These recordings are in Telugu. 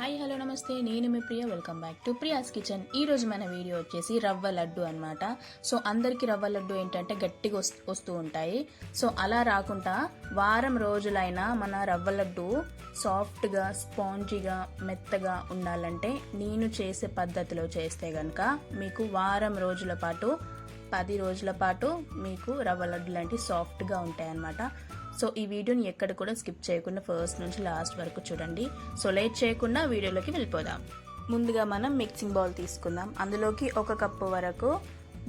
హాయ్ హలో నమస్తే, నేను మీ Priya. Welcome back to Priya's kitchen. ఈరోజు మన వీడియో వచ్చేసి రవ్వ లడ్డు అనమాట. సో అందరికీ రవ్వ లడ్డు ఏంటంటే గట్టిగా వస్తూ ఉంటాయి. సో అలా రాకుండా వారం రోజులైనా మన రవ్వ లడ్డు సాఫ్ట్గా, స్పాంజీగా, మెత్తగా ఉండాలంటే నేను చేసే పద్ధతిలో చేస్తే కనుక మీకు వారం రోజుల పాటు 10 రోజుల పాటు మీకు రవ్వ లడ్డు లాంటి సాఫ్ట్గా ఉంటాయి అన్నమాట. సో ఈ వీడియోని ఎక్కడ కూడా స్కిప్ చేయకుండా ఫస్ట్ నుంచి లాస్ట్ వరకు చూడండి. సో లేట్ చేయకుండా వీడియోలోకి వెళ్ళిపోదాం. ముందుగా మనం మిక్సింగ్ బౌల్ తీసుకుందాం. అందులోకి 1 కప్పు వరకు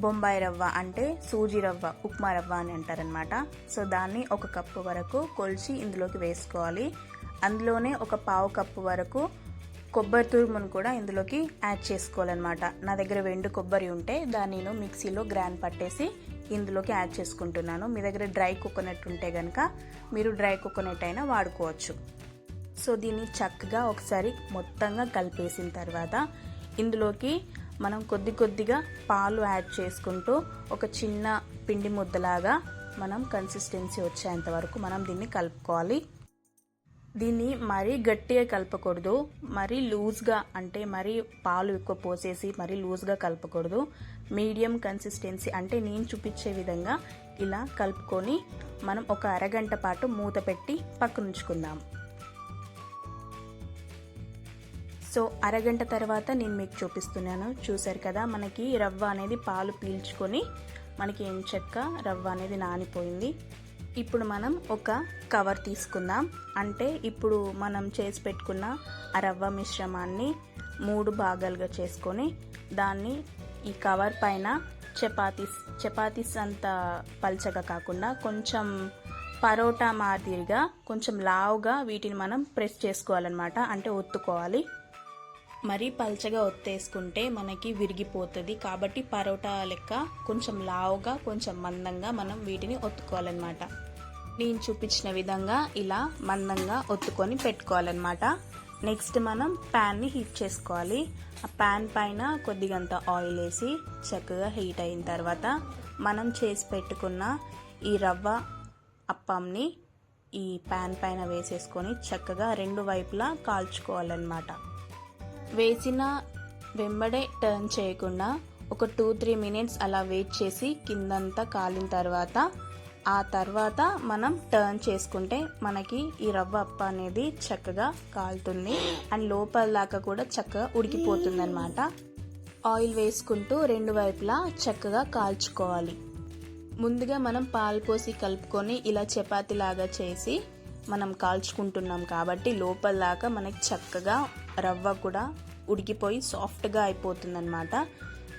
బొంబాయి రవ్వ అంటే సూజీ రవ్వ, ఉప్మా రవ్వ అని అంటారనమాట. సో దాన్ని 1 కప్పు వరకు కొలిచి ఇందులోకి వేసుకోవాలి. అందులోనే 1/4 కప్పు వరకు కొబ్బరి తురుమును కూడా ఇందులోకి యాడ్ చేసుకోవాలన్నమాట. నా దగ్గర వెండు కొబ్బరి ఉంటే దాన్ని నేను మిక్సీలో గ్రైండ్ పట్టేసి ఇందులోకి యాడ్ చేసుకుంటున్నాను. మీ దగ్గర డ్రై కోకోనట్ ఉంటే కనుక మీరు డ్రై కోకోనట్ అయినా వాడుకోవచ్చు. సో దీన్ని చక్కగా ఒకసారి మొత్తంగా కలిపేసిన తర్వాత ఇందులోకి మనం కొద్దిగా పాలు యాడ్ చేసుకుంటూ ఒక చిన్న పిండి ముద్దలాగా మనం కన్సిస్టెన్సీ వచ్చేంత వరకు మనం దీన్ని కలుపుకోవాలి. దీన్ని మరీ గట్టిగా కలపకూడదు, మరీ లూజ్గా అంటే మరీ పాలు ఎక్కువ పోసేసి మరీ లూజ్గా కలపకూడదు. మీడియం కన్సిస్టెన్సీ అంటే నేను చూపించే విధంగా ఇలా కలుపుకొని మనం ఒక అరగంట పాటు మూత పెట్టి పక్కనుంచుకుందాం. సో అరగంట తర్వాత నేను మీకు చూపిస్తున్నాను. చూసారు కదా, మనకి రవ్వ అనేది పాలు పీల్చుకొని మనకి ఎంచక్క రవ్వ అనేది నానిపోయింది. ఇప్పుడు మనం ఒక కవర్ తీసుకుందాం. అంటే ఇప్పుడు మనం చేసి పెట్టుకున్న ఆ రవ్వ మిశ్రమాన్ని 3 భాగాలుగా చేసుకొని దాన్ని ఈ కవర్ పైన చపాతీస్ అంత పల్చగా కాకుండా కొంచెం పరోటా మాదిరిగా కొంచెం లావుగా వీటిని మనం ప్రెస్ చేసుకోవాలన్నమాట. అంటే ఒత్తుకోవాలి. మరీ పల్చగా ఒత్తేసుకుంటే మనకి విరిగిపోతుంది. కాబట్టి పరోటా లెక్క కొంచెం లావుగా కొంచెం మందంగా మనం వీటిని ఒత్తుకోవాలన్నమాట. నేను చూపించిన విధంగా ఇలా మందంగా ఒత్తుకొని పెట్టుకోవాలన్నమాట. నెక్స్ట్ మనం ప్యాన్ని హీట్ చేసుకోవాలి. ఆ ప్యాన్ పైన కొద్దిగంత ఆయిల్ వేసి చక్కగా హీట్ అయిన తర్వాత మనం చేసి పెట్టుకున్న ఈ రవ్వ అప్పంని ఈ ప్యాన్ పైన వేసేసుకొని చక్కగా 2 వైపులా కాల్చుకోవాలన్నమాట. వేసిన వెంబడే టర్న్ చేయకుండా ఒక 2-3 మినిట్స్ అలా వెయిట్ చేసి కిందంతా కాలిన తర్వాత ఆ తర్వాత మనం టర్న్ చేసుకుంటే మనకి ఈ రవ్వ అప్ప అనేది చక్కగా కాలుతుంది అండ్ లోపల దాకా కూడా చక్కగా ఉడికిపోతుంది అనమాట. ఆయిల్ వేసుకుంటూ 2 వైపులా చక్కగా కాల్చుకోవాలి. ముందుగా మనం పాలు పోసి కలుపుకొని ఇలా చపాతీ లాగా చేసి మనం కాల్చుకుంటున్నాం కాబట్టి లోపల దాకా మనకి చక్కగా రవ్వ కూడా ఉడికిపోయి సాఫ్ట్గా అయిపోతుంది అనమాట.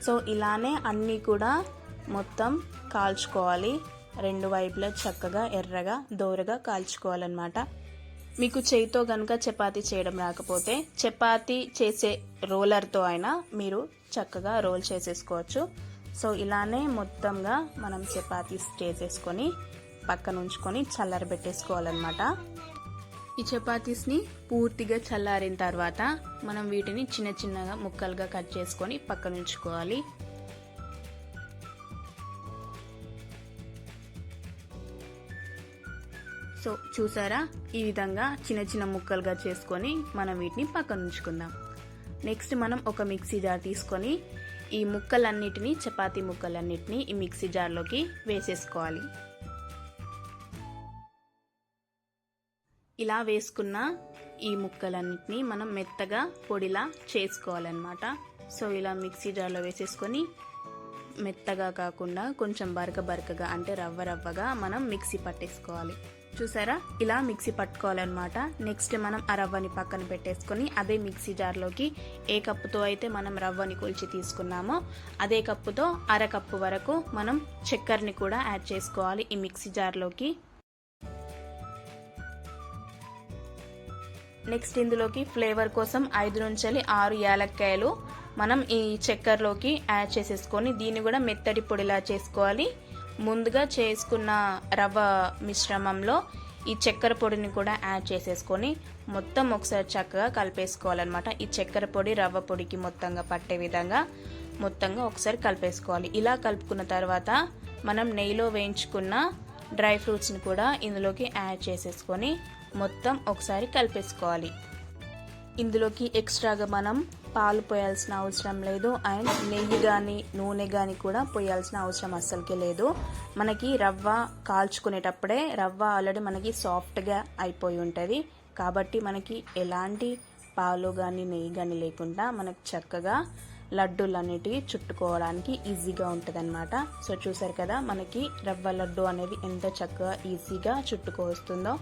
సో ఇలానే అన్నీ కూడా మొత్తం కాల్చుకోవాలి. 2 వైపులా చక్కగా ఎర్రగా దోరగా కాల్చుకోవాలన్నమాట. మీకు చేయితో కనుక చపాతీ చేయడం రాకపోతే చపాతీ చేసే రోలర్తో అయినా మీరు చక్కగా రోల్ చేసేసుకోవచ్చు. సో ఇలానే మొత్తంగా మనం చపాతీస్ చేసేసుకొని పక్కన ఉంచుకొని చల్లారబెట్టేసుకోవాలన్నమాట. ఈ చపాతీస్ని పూర్తిగా చల్లారిన తర్వాత మనం వీటిని చిన్నగా ముక్కలుగా కట్ చేసుకొని పక్కన ఉంచుకోవాలి. సో చూసారా, ఈ విధంగా చిన్న ముక్కలుగా చేసుకొని మనం వీటిని పక్కన ఉంచుకుందాం. నెక్స్ట్ మనం ఒక మిక్సీ జార్ తీసుకొని ఈ ముక్కలన్నిటినీ చపాతీ ముక్కలన్నిటినీ ఈ మిక్సీ జార్లోకి వేసేసుకోవాలి. ఇలా వేసుకున్న ఈ ముక్కలన్నిటినీ మనం మెత్తగా పొడిలా చేసుకోవాలన్నమాట. సో ఇలా మిక్సీ జార్లో వేసేసుకొని మెత్తగా కాకుండా కొంచెం బరకగా అంటే రవ్వగా మనం మిక్సీ పట్టేసుకోవాలి. చూసారా, ఇలా మిక్సీ పట్టుకోవాలన్నమాట. నెక్స్ట్ మనం ఆ రవ్వని పక్కన పెట్టేసుకొని అదే మిక్సీ జార్లోకి ఏ కప్పుతో అయితే మనం రవ్వని కొలిచి తీసుకున్నామో అదే కప్పుతో 1/2 కప్పు వరకు మనం చక్కెరని కూడా యాడ్ చేసుకోవాలి ఈ మిక్సీ జార్లోకి. నెక్స్ట్ ఇందులోకి ఫ్లేవర్ కోసం 5 నుంచి 6 యాలక్కాయలు మనం ఈ చక్కెరలోకి యాడ్ చేసేసుకొని దీన్ని కూడా మెత్తటి పొడిలా చేసుకోవాలి. ముందుగా చేసుకున్న రవ్వ మిశ్రమంలో ఈ చక్కెర పొడిని కూడా యాడ్ చేసేసుకొని మొత్తం ఒకసారి చక్కగా కలిపేసుకోవాలన్నమాట. ఈ చక్కెర పొడి రవ్వ పొడికి మొత్తంగా పట్టే విధంగా మొత్తంగా ఒకసారి కలిపేసుకోవాలి. ఇలా కలుపుకున్న తర్వాత మనం నెయ్యిలో వేయించుకున్న డ్రై ఫ్రూట్స్ని కూడా ఇందులోకి యాడ్ చేసేసుకొని మొత్తం ఒకసారి కలిపేసుకోవాలి. ఇందులోకి ఎక్స్ట్రాగా మనం పాలు పోయాల్సిన అవసరం లేదు అండ్ నెయ్యి కానీ నూనె కానీ కూడా పోయాల్సిన అవసరం అస్సలకే లేదు. మనకి రవ్వ కాల్చుకునేటప్పుడే రవ్వ ఆల్రెడీ మనకి సాఫ్ట్గా అయిపోయి ఉంటుంది కాబట్టి మనకి ఎలాంటి పాలు కానీ నెయ్యి కానీ లేకుండా మనకు చక్కగా లడ్డూలు అనేటివి చుట్టుకోవడానికి ఈజీగా ఉంటుంది అనమాట. సో చూసారు కదా మనకి రవ్వ లడ్డు అనేది ఎంత చక్కగా ఈజీగా చుట్టుకొస్తుందో.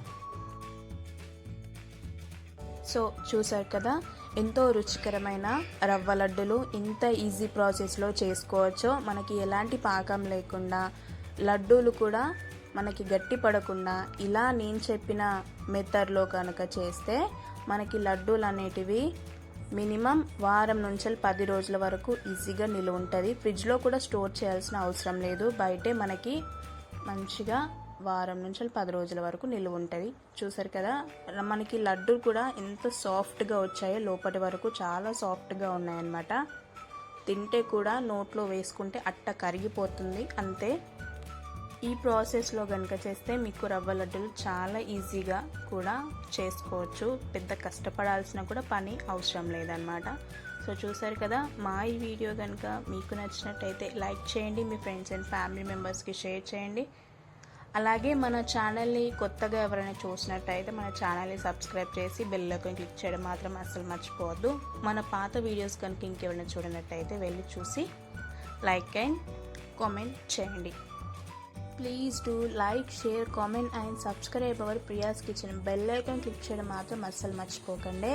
సో చూసారు కదా ఎంతో రుచికరమైన రవ్వ లడ్డులు ఇంత ఈజీ ప్రాసెస్లో చేసుకోవచ్చో. మనకి ఎలాంటి పాకం లేకుండా లడ్డూలు కూడా మనకి గట్టి పడకుండా ఇలా నేను చెప్పిన మెథడ్లో కనుక చేస్తే మనకి లడ్డూలు అనేటివి మినిమం వారం నుంచి 10 రోజుల వరకు ఈజీగా నిలువ ఉంటుంది. ఫ్రిడ్జ్లో కూడా స్టోర్ చేయాల్సిన అవసరం లేదు. బయటే మనకి మంచిగా వారం నుంచి 10 రోజుల వరకు నిలువ ఉంటుంది. చూసారు కదా మనకి లడ్డూలు కూడా ఎంత సాఫ్ట్గా వచ్చాయో, లోపటి వరకు చాలా సాఫ్ట్గా ఉన్నాయన్నమాట. తింటే కూడా నోట్లో వేసుకుంటే అట్ట కరిగిపోతుంది అంతే. ఈ ప్రాసెస్లో కనుక చేస్తే మీకు రవ్వ లడ్డూలు చాలా ఈజీగా కూడా చేసుకోవచ్చు. పెద్ద కష్టపడాల్సిన కూడా పని అవసరం లేదన్నమాట. సో చూసారు కదా మా ఈ వీడియో కనుక మీకు నచ్చినట్టయితే లైక్ చేయండి, మీ ఫ్రెండ్స్ అండ్ ఫ్యామిలీ మెంబర్స్కి షేర్ చేయండి. అలాగే మన ఛానల్ని కొత్తగా ఎవరైనా చూసినట్టయితే మన ఛానల్ని సబ్స్క్రైబ్ చేసి బెల్ ఐకాన్ క్లిక్ చేయడం మాత్రం అస్సలు మర్చిపోవద్దు. మన పాత వీడియోస్ కనుక ఇంకెవరైనా చూడనట్టయితే వెళ్ళి చూసి లైక్ అండ్ కామెంట్ చేయండి. Please do like, share, comment and subscribe our Priya's kitchen. Bell icon click చేయడం మాత్రం అస్సలు మర్చిపోకండి.